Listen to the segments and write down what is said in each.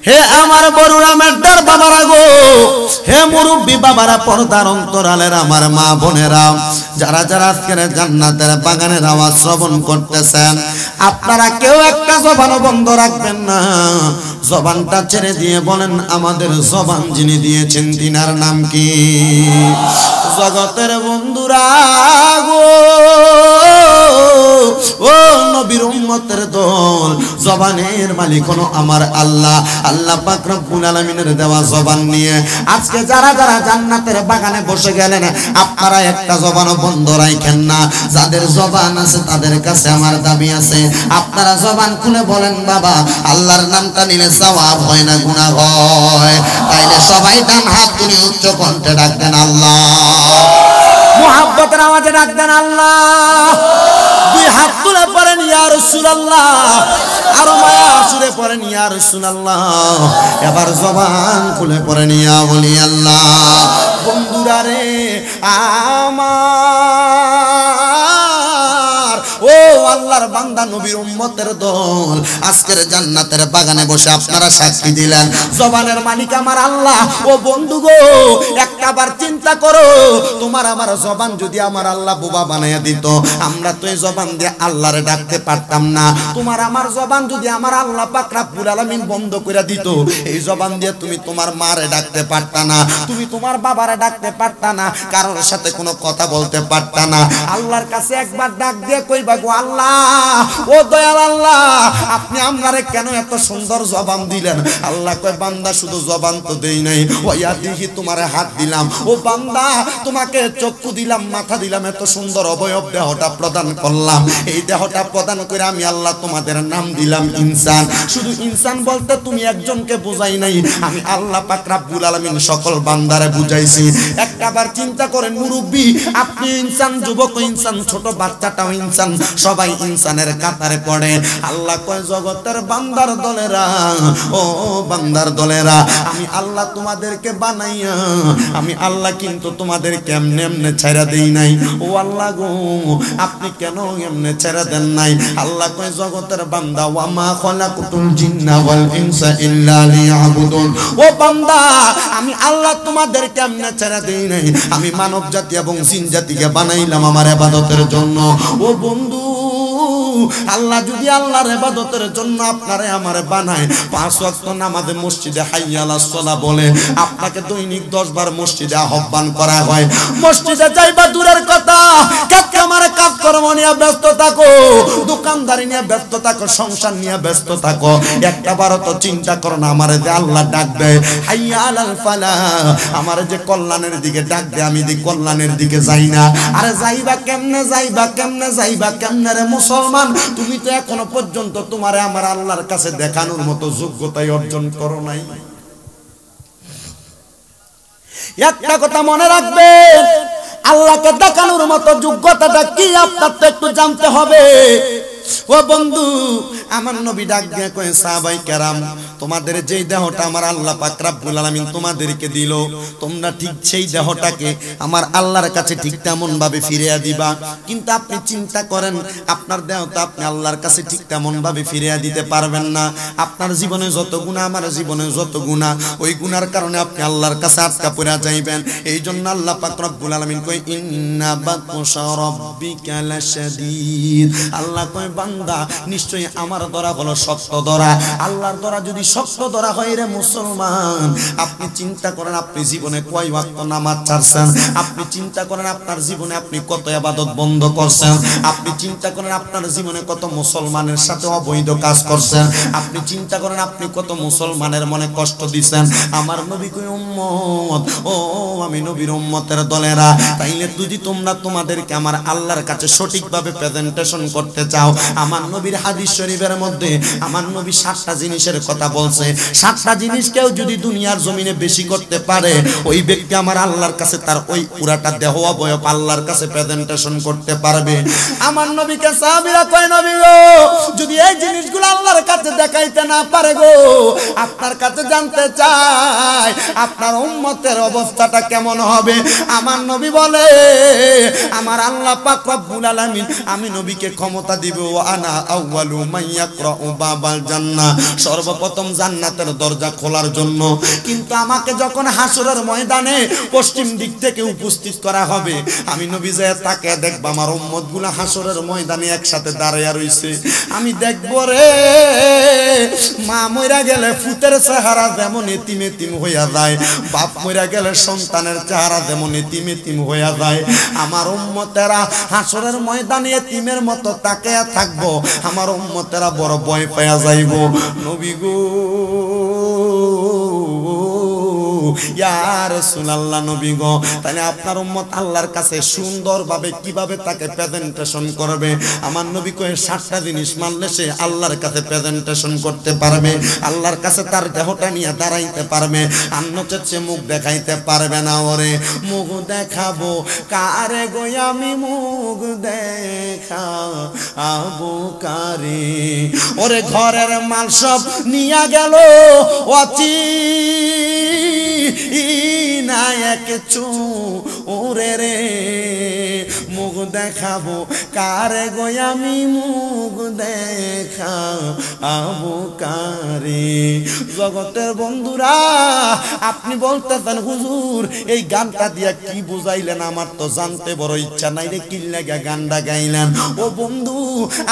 হে আমার বড়রা মেড্ডার বাবারা গো, হে মুরব্বী বাবারা, পর্দার অন্তরালের আমার মা বোনেরা, যারা যারা আজকের জান্নাতের বাগানের আওয়াজ শ্রবণ করতেছেন, আপনারা কেউ একটা জবানও বন্ধ রাখবেন না। জবানটা ছেড়ে দিয়ে বলেন, আমাদের জবান যিনি দিয়েছেন তিনার নাম কি? জগতের বন্ধুরা গো, ও নবীর উম্মতের দল, জবানের মালিক হলো আমার আল্লাহ। আল্লাহ পাক রব্বুল আলামিনের দেওয়া জবান নিয়ে আজকে যারা যারা জান্নাতের বাগানে বসে গেলেন, আপনারা একটা জবানও বন্ধ রাখেন না। যাদের জবান আছে তাদের কাছে আমার দাবি আছে, আপনারা জবান খুলে বলেন, বাবা আল্লাহর নামটা নিলে সওয়াব হয় না গুনাহ হয়? তাইলে সবাই ডান হাত তুলে উচ্চ কণ্ঠে ডাকতেন আল্লাহ, মুহাব্বতের আওয়াজে ডাকতেন আল্লাহ। দুই হাত তুলে পড়েন ইয়া রাসূলুল্লাহ, আরো মায়া সুরে পড়েন ইয়া রাসূলুল্লাহ। এবার জবান খুলে পড়েন ইয়া ওলি আল্লাহ। বন্ধুরা রে আমার, ও আল্লাহর বান্দা নবীর উম্মতের দল, আজকের জান্নাতের বাগানে বসে আপনারা সাক্ষী দিলেন জবানের মালিক আমার আল্লাহ। ও বন্ধু গো, একটাবার চিন্তা করো, তোমার আমার জবান যদি আমার আল্লাহ বোবা বানাইয়া দিত, আমরা তো এই জবান দিয়ে আল্লাহরে ডাকতে পারতাম না। তোমার আমার জবান যদি আমার আল্লাহ পাক রব্বুল আলামিন বন্ধ করে দিত, এই জবান দিয়ে তুমি তোমার মারে ডাকতে পারতা না, তুমি তোমার বাবারে ডাকতে পারতা না, কারোর সাথে কোনো কথা বলতে পারতা না। আল্লাহর কাছে একবার ডাক দিয়ে কইবা, গো আল্লাহ, ও দয়াল আল্লাহ, আপনি আমরারে কেন এত সুন্দর জবান দিলেন? আল্লাহ কয়, বান্দা শুধু জবান তো দেই নাই, ওয়া দিহি তোমারে হাত দিলাম। ও বান্দা, তোমাকে চক্ষু দিলাম, মাথা দিলাম, এত সুন্দর অবয়ব দেহটা প্রদান করলাম। এই দেহটা প্রদান করে আমি আল্লাহ তোমাদের নাম দিলাম ইনসান। শুধু ইনসান বলতে তুমি একজনকে বুঝাই নাই, আমি আল্লাহ পাক রব্বুল আলামিন সকল বান্দারে বুঝাইছি। একটাবার চিন্তা করেন মুরব্বী, আপনি ইনসান, যুবক ইনসান, ছোট বাচ্চাটাও ইনসান, সবাই ইনসানের কাতারে পড়ে। আল্লাহ কয়, জগতের বান্দার দলেরা, ও বান্দার দলেরা, আমি আল্লাহ তোমাদেরকে বানাইয়া আমি আল্লাহ কিন্তু তোমাদেরকে এমনি এমনি ছেড়ে দেই নাই। ও আল্লাহ গো, আপনি কেন এমনি ছেড়ে দেন নাই? আল্লাহ কয়, জগতের বান্দা, ওয়া মা খালাকুতুল জিন্না ওয়াল ইনসা ইল্লা লিয়াবুদুন। ও বান্দা, আমি আল্লাহ তোমাদেরকে এমনি ছেড়ে দেই নাই, আমি মানব জাতি এবং জিন জাতিকে বানাইলাম আমার ইবাদতের জন্য। ও বন্ধু, আল্লাহ যদি আল্লাহর ইবাদতের জন্য আপনারে আমারে বানায়, 5 ওয়াক্ত নামাজে মসজিদে হাইয়া আলাস সালাহ বলে আপনাকে দৈনিক 10 বার মসজিদে আহ্বান করা হয়, মসজিদে যাইবা দূরের কথা, কামারে কাজ কর্ম নিয়ে ব্যস্ত থাকো, দোকানদারি নিয়ে ব্যস্ত থাকো, সংসার নিয়ে ব্যস্ত থাকো, একটা বারও তো চিন্তা করো না আমারে যে আল্লাহ ডাক দেয় হাইয়া আলাল ফালাহ, আমারে যে কল্যাণের দিকে ডাক দেয়, আমি যে কল্যাণের দিকে যাই না। আরে যাইবা কেমনে, যাইবা কেমনে, যাইবা কেমনে রে মুসলমান? তুমি তো এখনো পর্যন্ত তোমারে আমার আল্লাহর কাছে দেখানোর মতো যোগ্যতাই অর্জন করো নাই। একটা কথা মনে রাখবেন, আল্লাহকে দেখানোর মতো যোগ্যতাটা কি আপনার তো একটু জানতে হবে। ও বন্ধু, আমার নবী ডাক দিয়ে কয়, সাহাবায়ে কেরাম, তোমাদের যেই দেহটা আমার আল্লাহ পাক রব্বুল আলামিন তোমাদেরকে দিল, তোমরা ঠিক সেই দেহটাকে আমার আল্লাহর কাছে ঠিক তেমন ভাবে ফিরিয়ে দিবা। কিন্তু আপনি চিন্তা করেন, আপনার দেহটা আপনি আল্লাহর কাছে ঠিক তেমন ভাবে ফিরিয়ে দিতে পারবেন না। আপনার জীবনে যত গুনাহ, আমার জীবনে যত গুনাহ, ওই গুনার কারণে আপনি আল্লাহর কাছে আটকা পড়ে যাইবেন। এই জন্য আল্লাহ পাক রব্বুল আলামিন কয়, ইন্না বাতশা রাব্বিকা লাশাদীদ। আল্লাহ কয়, বান্দা, নিশ্চয়ই আমার ধরা হলো শক্ত ধরা। আল্লাহর ধরা যদি শক্ত ধরা হয় রে মুসলমান, আপনি চিন্তা করেন আপনি জীবনে কয় ওয়াক্ত নামাজ ছাড়ছেন, আপনি চিন্তা করেন আপনার জীবনে আপনি কত ইবাদত বন্ধ করছেন, আপনি চিন্তা করেন আপনার জীবনে কত মুসলমানের সাথে অবৈধ কাজ করছেন, আপনি চিন্তা করেন আপনি কত মুসলমানের মনে কষ্ট দিচ্ছেন। আমার নবী কই, উম্মত, ও আমি নবীর উম্মতের দলেরা, তাইলে যদি তোমরা তোমাদেরকে আমার আল্লাহর কাছে সঠিকভাবে প্রেজেন্টেশন করতে চাও, আমার নবীর হাদিস শরীফের মধ্যে আমার নবী 7টা জিনিসের কথা বলছে। 7টা জিনিস কেউ যদি দুনিয়ার জমিনে বেশি করতে পারে, ওই ব্যক্তি আমার আল্লাহর কাছে তার ওই পুরাটা দেহ অবয়ব আল্লাহর কাছে প্রেজেন্টেশন করতে পারবে। আমার নবীকে সাহাবীরা কয়, নবী গো, যদি এই জিনিসগুলো আল্লাহর কাছে দেখাইতে না পারে গো, আপনার কাছে জানতে চাই আপনার উম্মতের অবস্থাটা কেমন হবে। আমার নবী বলে, আমার আল্লাহ পাক রব্বুল আলামিন আমি নবীকে ক্ষমতা দিব, ও ওয়া আনা আউয়ালু মান ইয়াকরাউ বাবাল জান্নাহ, সর্বপ্রথম জান্নাতের দরজা খোলার জন্য। কিন্তু আমাকে যখন হাসরের ময়দানে পশ্চিম দিক থেকে উপস্থিত করা হবে, আমি নবী যায় তাকে দেখব আমার উম্মতগুলো হাসরের ময়দানে একসাথে দাঁড়ায়া রইছে। আমি দেখব রে, মা মইরা গেলে ফুতের চেহারা যেমন এতিম এতিম হইয়া যায়, বাপ মইরা গেলে সন্তানের চেহারা যেমন এতিম এতিম হইয়া যায়, আমার উম্মতেরা হাসরের ময়দানে এতিমের মতো তাকিয়ে থাকবো। আমার উম্মতেরা বড় ভয় পাইয়া যাইব। নবী গো ইয়া রাসূলুল্লাহ, নবী গো, তাহলে আপনার উম্মত আল্লাহর কাছে সুন্দরভাবে কিভাবে তাকে প্রেজেন্টেশন করবে? আমার নবী কয়ে 7টা জিনিস মানলে সে আল্লাহর কাছে প্রেজেন্টেশন করতে পারবে, আল্লাহর কাছে তার দেহটা নিয়ে দাঁড়াইতে পারবে, আর নচেত সে মুখ দেখাইতে পারবে না। ওরে মুখ দেখাবো কারে গো আমি, মুখ দেখাবো কারে? ওরে ঘরের মাল সব নিয়া গেল অচি নায়ক চোরে রে, মুখ দেখাবো কারে গো আমি, মুখ দেখাবো কারে? জগতের বন্ধুরা, আপনি বলতেছেন হুজুর এই গানটা দিয়া কি বুঝাইলেন? আমার তো জানতে বড় ইচ্ছা নাই রে, কি লাগা গানটা গাইলেন? ও বন্ধু,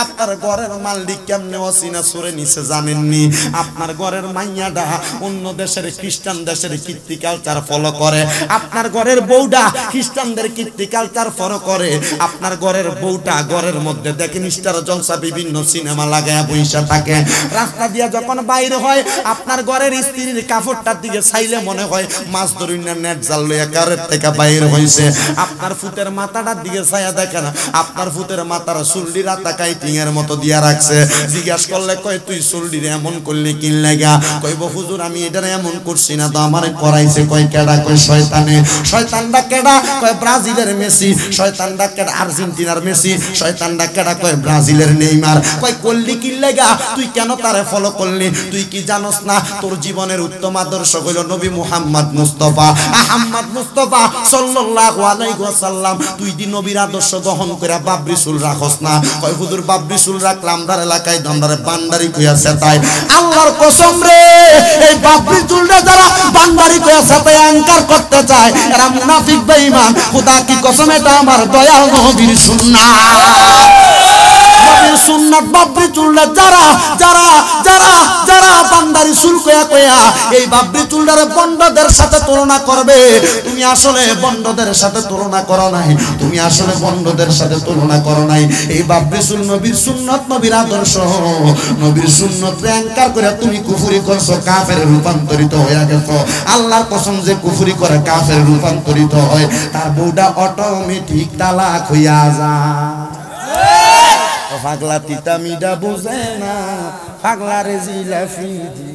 আপনার ঘরের মালিক কেমনে অসিনা সরে নিছে জানেননি? আপনার ঘরের মাইয়াটা অন্য দেশের খ্রিস্টান দেশের কীর্তি কালচার ফলো করে, আপনার ঘরের বউটা খ্রিস্টানদের কীর্তি কালচার ফলো করে, আপনার ঘরের বউটা ঘরের মধ্যে দেখেন স্টার জলসা বিভিন্ন সিনেমা লাগায় বইসা থাকে, রাস্তা দিয়া যখন বাইরে হয় আপনার ঘরের স্ত্রীর কাপড়টার দিকে চাইলে মনে হয় মাছ ধরি না নেট জাল লইয়া কারের থেকে বাইরে হইছে। আপনার ফুতের মাথাটার দিকে ছায়া দেখেন, আপনার ফুতের মাথার চুলডি রাতা কাইটিং এর মতো দিয়া রাখছে। জিজ্ঞাসা করলে কয় তুই চুলডিরে এমন করলি কি লাগা? কইব হুজুর আমি এটা এমন করছি না তো, আমারে করাইছে। কয় কেডা? কয় শয়তানে। শয়তানটা কেডা? কয় ব্রাজিলের মেসি। শয়তানটা কেডা? আর্জেন্টিনার মেসি। শয়তানটা কেডা? কয় ব্রাজিলের নেইমার। কয় করলি কি লাগা? তুই কেন তারে ফলো করলি? তুই কি জানোস না তোর জীবনের উত্তম আদর্শ হইল নবী মুহাম্মদ মুস্তাফা আহমদ মুস্তাফা সাল্লাল্লাহু আলাইহি ওয়াসাল্লাম। তুই দি নবীর আদর্শ গ্রহণ করে বাবরি চুল রাখস না। কয় হুজুর বাবরি চুল রাখলাম দার এলাকায় দমদারে বান্দারি কইয়াছে তাই। আল্লাহর কসম রে, এই বাবরি চুলটা যারা বান্দারি কইয়াছে তাই অহংকার করতে চায়, এরা মুনাফিক বেঈমান। খোদা কি কসম, এটা আমার দয়াল নবীর সুন্নাহ। নবীর সুন্নাত বাবরি চুলটা যারা যারা যারা যারা বান্দারি চুল কয়া কয়া এই বাবরি চুলটারে বন্ডদের সাথে তুলনা করবে, তুমি আসলে বন্ডদের সাথে তুলনা করো নাই, তুমি আসলে বন্ডদের সাথে তুলনা করো নাই। এই বাবরি চুল নবীর সুন্নাত, নবীর আদর্শ, নবীর সুন্নাত অহংকার করে তুমি কুফরি করছো, কাফেরে রূপান্তরিত হয়ে গেছো। আল্লাহর কসম, যে কুফরি করে কাফেরে রূপান্তরিত হয় তার বউটা অটোমেটিক তালাক হইয়া যায়। পাগলা তিতা মিডা বুঝে না, পাগলা রে জিলাফি দি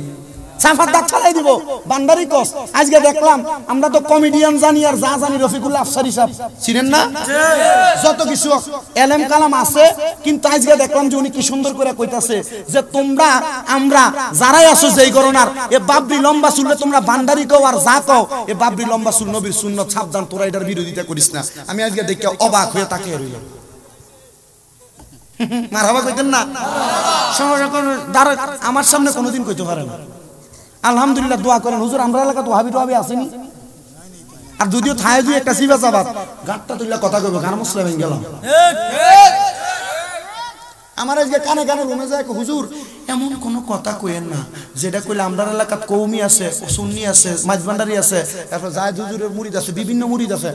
সাফার দাঁত চালাই দিব বান্দারি কস। আজকে দেখলাম আমরা তো কমেডিয়ান জানি আর যা জানি রফিকুল্লাহ আফসারি সাহেব চিনেন না, যত কিছু এলেম কালাম আছে, কিন্তু আজকে দেখলাম যে উনি কি সুন্দর করে কইতাছে যে তোমরা আমরা যারাই আছো যেই গরনার এ বাবরি লম্বা চুললে তোমরা বান্দারি কও আর যা কও, এ বাবরি লম্বা চুল নবীর সুন্নাত, সাবধান তোরা এটার বিরোধিতা করিস না। আমি আজকে দেখে অবাক হয়ে তাকিয়ে রইলাম। মারহাবা কইতেন না? আমার সামনে কোনোদিন কইতে পারে না। আলহামদুলিল্লাহ, দোয়া করেন হুজুর, আমরা এলাকা তো হাবি টাবি আসেনি। আর যদিও থায় দুই একটা সিবা চাবাত গাঁটটা তুললে কথা কইব, গান মুসলিম গেলাম। আমার আজকে কানে কানে রুমে যায় হুজুর এমন কোনো কথা কইেন না যেটা কইলে আমরা এলাকাত কৌমি আছে, সুন্নি আছে, মাঝবান্ডারি আছে, তারপর জায়েদ হুজুরের মুরিদ আছে, বিভিন্ন মুরিদ আছে।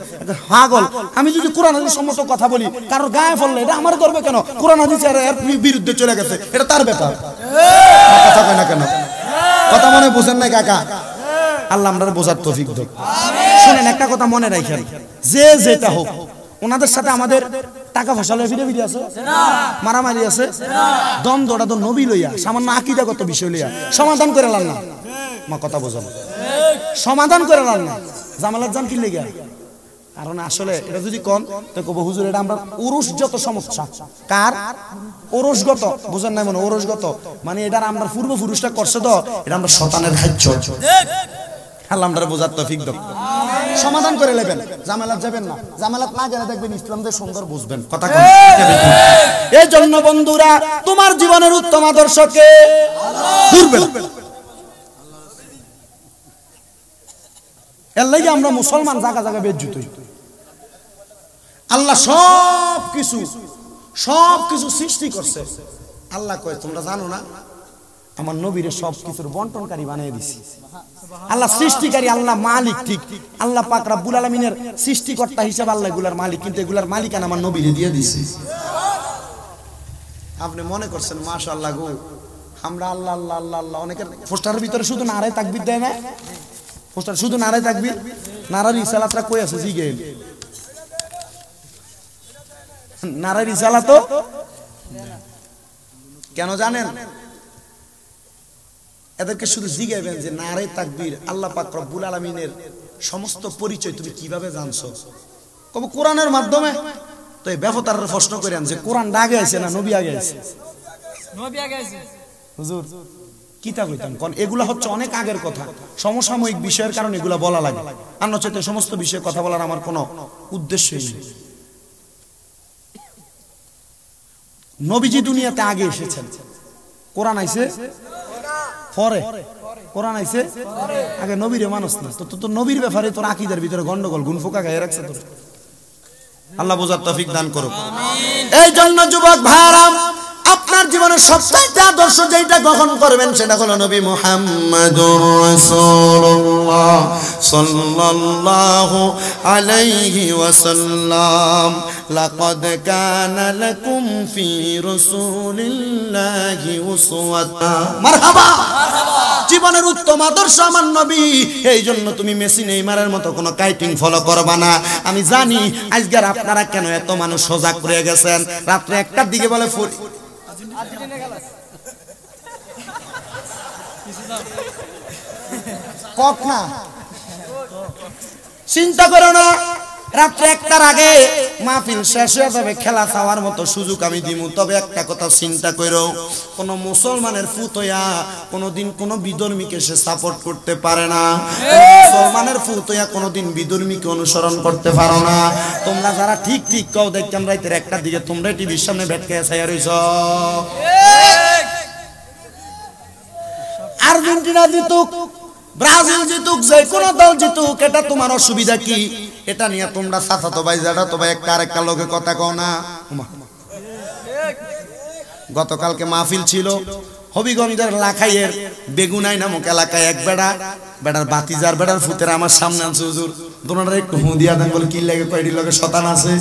পাগল, আমি যদি কোরআন হাদিস সম্মত কথা বলি কারোর গায়ে ফললে এটা আমার করবে কেন? কোরআন হাদিস এর বিরুদ্ধে চলে গেছে, এটা তার ব্যাপার। কথা কয় না কেন? কথা মনে বুঝেন নাই কাকা? আল্লাহ আমরা বোঝার তৌফিক দাও। শুনেন, একটা কথা মনে রাখেন, যে যেটা হোক ওনাদের সাথে আমাদের টাকা পয়সা লইয়া ফিরে ফিরে আছে, মারামারি আছে, দ্বন্দ্বটা তো নবী লইয়া সামান্য আকীদাগত বিষয় লইয়া সমাধান করে লাল না। মা কথা বোঝানো, সমাধান করে লাল না, জামালাত জান কি লেগে? কারণ আসলে এটা যদি কোন তো কব হুজুর এটা আমরা ওরসগত সমস্যা। কার ওরসগত? বুঝেন না মনে? ওরসগত মানে এটা আমরা পূর্বপুরুষটা করছে তো, এটা আমরা শয়তানের খাদ্য। আল্লাহ আমরা বোঝার তৌফিক দাও। সমাধান করে নেবেন, জামালাত যাবেন না। জামালাত না গেলে দেখবেন ইসলামদের সুন্দর বুঝবেন। কথা কন। এই জন্য বন্ধুরা, তোমার জীবনের উত্তম আদর্শকে ভুলবে না। এর লাগি আমরা মুসলমান জায়গা জায়গা বেজ্জুত হই। আল্লাহ সবকিছু সৃষ্টি করছে। আল্লাহ কয় তোমরা জানো না আমার নবীরে সবকিছুর বন্টনকারী বানিয়ে দিছি। আল্লাহ সৃষ্টিকারী, আল্লাহ মালিক, ঠিক আল্লাহ পাক রব্বুল আলামিনের সৃষ্টিকর্তা হিসেবে আল্লাহ এগুলার মালিক, কিন্তু এগুলার মালিকানা আমার নবীরে দিয়ে দিছি। আপনি মনে করছেন মাশাআল্লাহ গো আমরা আল্লাহ আল্লাহ আল্লাহ আল্লাহ, অনেকের পোস্টারের ভিতরে শুধু নারায়ে তাকবীর দেয় না, পোস্টার শুধু নারায়ে তাকবীর, নারার রিসালাতটা কই আছে জিগেল, নারার রিসালাত কেন জানেন? এদেরকে শুধু জিগাইবেন যে নারে তাকবীর আল্লাহ পাক রব্বুল আলামিনের সমস্ত পরিচয় তুমি কিভাবে জানছো? কবে কোরআনের মাধ্যমে। তো এই ব্যবতারের প্রশ্ন করেন যে কোরআন আগে আছে না নবী আগে আছে? নবী আগে আছে হুজুর। কিতা কইতাম কোন? এগুলা হচ্ছে অনেক আগের কথা, সমসাময়িক বিষয়ের কারণে এগুলা বলা লাগে। আর নচেত সমস্ত বিষয়ে কথা বলার আমার কোনো উদ্দেশ্যই নেই। নবীজি দুনিয়াতে আগে এসেছেন, কোরআন আইছে পরে, কোরআন আইছে আগে। নবীরে মানুষ না তো, তোর নবীর ব্যাপারে তোর আকীদার ভিতরে গন্ডগোল গুণ ফোকা গায়ে রাখছে তোর। আল্লাহ বোঝার তৌফিক দান করুক। এই জন্য যুবক ভাইরা, আপনার জীবনের সবচাইতে আদর্শ যেটা গ্রহণ করবেন সেটা হলো নবী মুহাম্মদুর রাসূলুল্লাহ সাল্লাল্লাহু আলাইহি ওয়াসাল্লাম। লাকাদ কানা লাকুম ফি রাসূলিল্লাহি উসওয়াতুন। মারহাবা, জীবনের উত্তম আদর্শ আমার নবী। এই জন্য তুমি মেসি নেইমারের মতো কোনো কাইটিং ফলো করবা না। আমি জানি আজকের আপনারা কেন এত মানুষ সজাগ করে গেছেন। রাত্রে 1টার দিকে বলে কক না, চিন্তা করো না, রাত্রে 1টার আগে মাহফিল শেষ হয়ে যাবে, খেলা খাওয়ার মতো সুযোগ আমি দিমু। তবে একটা কথা চিন্তা করো, কোন মুসলমানের ফুত হইয়া কোনদিন কোন বিধর্মীকে সে সাপোর্ট করতে পারে না। মুসলমানের ফুত হইয়া কোনদিন বিধর্মীকে অনুসরণ করতে পারো না। তোমরা যারা ঠিক ঠিক কও দেখতাম রাতের 1টার দিকে তোমরা টিভির সামনে বেটকে ছায়া রইছ। আর্জেন্টিনা জিতুক, ব্রাজিল জিতুক, যে কোনো দল জিতুক, এটা তোমার অসুবিধা কি? এটা নিয়ে তোমরা চাচাতো ভাই জ্যাঠাতো ভাই একটা আরেকটা লোকে কথা কও না। গতকালকে মাহফিল ছিল হবিগঞ্জের লাখাইয়ের বেগুনাই নামক এলাকায়। এক বেড়ার বাতিজার বেড়ার ফুতের আমার সামনে আনছে, হুজুর দোনারা একটু হুঁদিয়া দেন। বলে কি লাগে? কয়টি লোকের শয়তান আছে।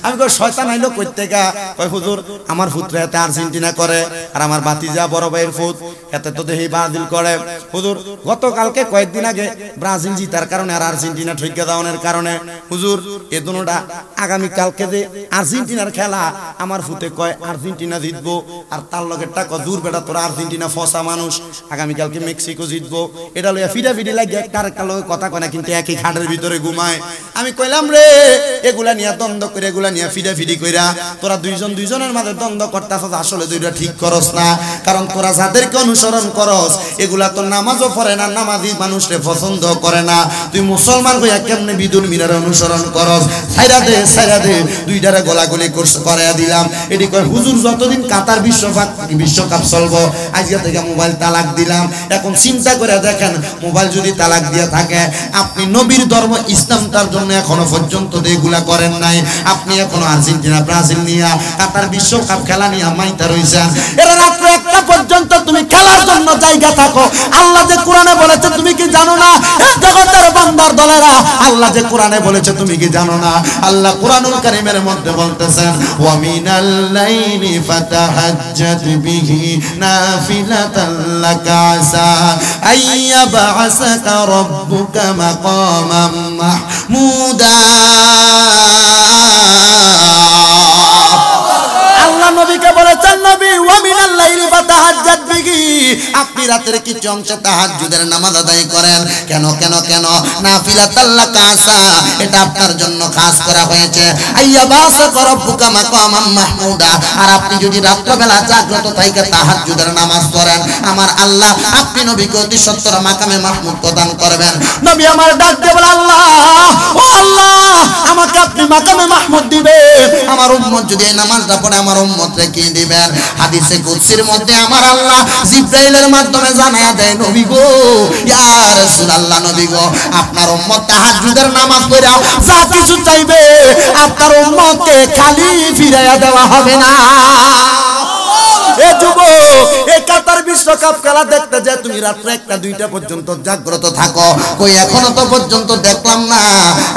আমি কই শয়তান আইলো কই থেকে? কয় হুজুর আমার ফুতরা এতে আর্জেন্টিনা করে, আর আমার বাতিজা বড় ভাইয়ের ফুত এতে তো দেখি ব্রাজিল করে। হুজুর গতকালকে কয়েকদিন আগে ব্রাজিল জিতার কারণে আর আর্জেন্টিনা ঠইকা দাওনের কারণে হুজুর এ দুনোটা আগামী কালকে যে আর্জেন্টিনার খেলা, আমার ফুতে কয় আর্জেন্টিনা জিতবো, আর তার লগেরটা কয় দূর বেটা তোরা আর্জেন্টিনা ফসা মানুষ, আগামী কালকে মেক্সিকো জিতবো। এটা লইয়া ফিডাফিডি লাগে একটা আরেকটা লোক কথা কয় না, কিন্তু একই খাটের ভিতরে ঘুমায়। আমি কইলাম রে এগুলা নিয়ে দ্বন্দ্ব করে, এগুলা নিয়ে ফিডাফিডি কইরা তোরা দুইজনের মাঝে দ্বন্দ্ব করতেছস, আসলে দুইটা ঠিক করস না। কারণ তোরা যাদেরকে অনুসরণ করস এগুলা তো নামাজও পড়ে না, নামাজি মানুষরে পছন্দ করে না। তুই মুসলমান হইয়া কেমনে বিধর্মীরা অনুসরণ করস? ছাইরা দে দুইটারে গোলাগুলি করাইয়া দিলাম। এটি কয় হুজুর যতদিন কাতার বিশ্বকাপ চলবো আজকে থেকে মোবাইল তালাক দিলাম। এখন চিন্তা করে দেখেন, মোবাইল যদি তালাক দিয়ে থাকে, আপনি নবীর ধর্ম ইসলাম তার জন্য এখনো পর্যন্ত এগুলা করেন নাই। আপনি এখনো আর্জেন্টিনা ব্রাজিল নিয়ে কাতার বিশ্বকাপ খেলা নিয়ে মাইতা রইছেন। এরা রাত্রে 1টা পর্যন্ত তুমি খেলার জন্য জায়গা থাকো। আল্লাহ যে কোরআনে বলেছে তুমি কি জানো না? জগতের বান্দার দলেরা, আল্লাহ যে কোরআনে বলেছে তুমি কি জানো না? আল্লাহ কোরআনুল কারীমের মধ্যে বলতেছেন ওয়া মিনাল লাইলি ফাতাহাজ্জাত বিহি নাফিলাতান লাকা আসা আইয়াবআসাকা রাব্বুকা মাকামাম মাহমুদা। আল্লাহ নবীকে বলেছেন নবী ওয়া মিনাল লাইলি ফাতাহাজ্জাত তাহাজ্জুদ বিহি, আপনি রাতের কিছু অংশ তাহাজ্জুদের নামাজ আদায় করেন। কেন কেন কেন? নাফিলাতাল লাকাসা, এটা আপনার জন্য খাস করা হয়েছে। আইয়া বাসা রাব্বুকা মাকামাম মাহমুদা, আর আপনি যদি রাত্রিবেলা জাগ্রত থাইকা তাহাজ্জুদের নামাজ পড়েন, আমার আল্লাহ আপনি নবীকে অতি সত্তর মাকামে মাহমুদ প্রদান করবেন। নবী আমার ডাক দিয়ে বলে, আল্লাহ ও আল্লাহ, আমাকে আপনি মাকামে মাহমুদ দিবেন। আমার উম্মত যদি এই নামাজটা পড়ে, আমার উম্মতরে কি দিবেন? হাদিসে কুদসির মধ্যে আমার আল্লাহ জিবরাইলের মাধ্যমে জানায়া দেয়, নবী গো, ইয়া রাসূলুল্লাহ, নবী গো, আপনার উম্মত তাহাজ্জুদের নামাজ পড়া যা কিছু চাইবে আপনার উম্মতকে খালি ফিরাইয়া দেওয়া হবে না। এ যুবক, এই কাতার বিশ্বকাপ খেলা দেখতে যে তুমি রাত্রে 1টা-2টা পর্যন্ত জাগ্রত থাকো, কই এখনো তো পর্যন্ত দেখলাম না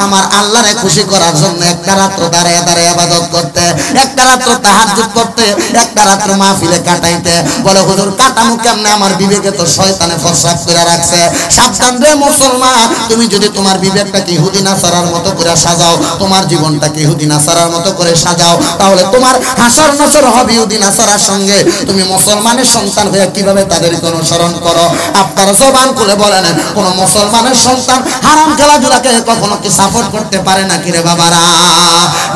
আমার আল্লাহরে খুশি করার জন্য একটা রাত্র দাঁড়ায় দাঁড়ায় ইবাদত করতে, একটা রাত্র তাহাজ্জুদ করতে, একটা রাত্র মাহফিলে কাটাইতে। বলে হুজুর কাটামু কেমনে? আমার বিবেকে তো শয়তানে ফরসাদ করে রাখছে। সাবধান রে মুসলমান, তুমি যদি তোমার বিবেকটাকে ইহুদি নাসারার মতো করে সাজাও, তোমার জীবনটাকে ইহুদি নাসারার মতো করে সাজাও, তাহলে তোমার হাসর নাসর হবে ইহুদি নাসারার সঙ্গে। তুমি মুসলমানের সন্তান হয়ে কিভাবে তাদেরকে অনুসরণ করো? আপনারা জবান খুলে বলেন, কোন মুসলমানের সন্তান হারাম খেলাধুলাকে কখনো কি সাপোর্ট করতে পারে না? কিরে বাবারা,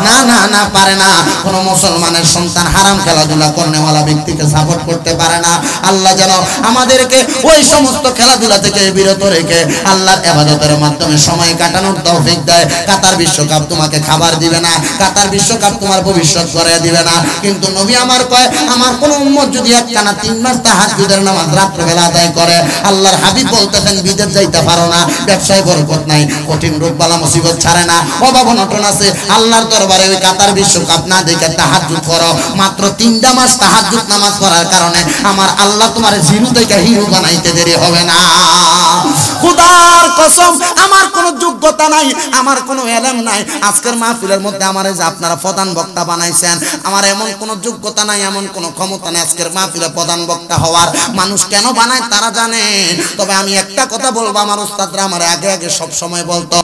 না না না, পারে না। কোন মুসলমানের সন্তান হারাম খেলাধুলা করনেওয়ালা ব্যক্তিকে সাপোর্ট করতে পারে না। আল্লাহ যেন আমাদেরকে ওই সমস্ত খেলাধুলা থেকে বিরত রেখে আল্লাহর ইবাদতের মাধ্যমে সময় কাটানোর তৌফিক দেয়। কাতার বিশ্বকাপ তোমাকে খাবার দিবে না, কাতার বিশ্বকাপ তোমার ভবিষ্যৎ করে দিবে না। কিন্তু নবী আমার কয়, আমার কোন উম্মত যদি একটানা 3 মাস তাহাজ্জুদের নামাজ রাত্রিবেলা আদায় করে, আল্লাহর হাবিব বলতেছেন বিদেশ যাইতে পারো না, ব্যবসায় বরকত নাই, কঠিন রোগ বালা মুসিবত ছাড়ে না, অভাব অনটন আছে, আল্লাহর দরবারে ওই কাতার বিশ্বকাপ না দেখে তাহাজ্জুদ করো। মাত্র 3টা মাস তাহাজ্জুদ নামাজ পড়ার কারণে আমার আল্লাহ তোমার জিরো থেকে হিরো বানাইতে দেরি হবে না। খোদার কসম, আমার কোনো যোগ্যতা নাই, আমার কোনো এলেম নাই। আজকের মাহফিলের মধ্যে আমার যে আপনারা প্রধান বক্তা বানাইছেন, আমার এমন কোনো যোগ্যতা নাই, এমন কোনো ক্ষমতা নাই আজকের মাহফিলে প্রধান বক্তা হওয়ার। মানুষ কেন বানায় তারা জানে। তবে আমি একটা কথা বলবো, আমার উস্তাদরা আমার আগে আগে সব সময় বলতো,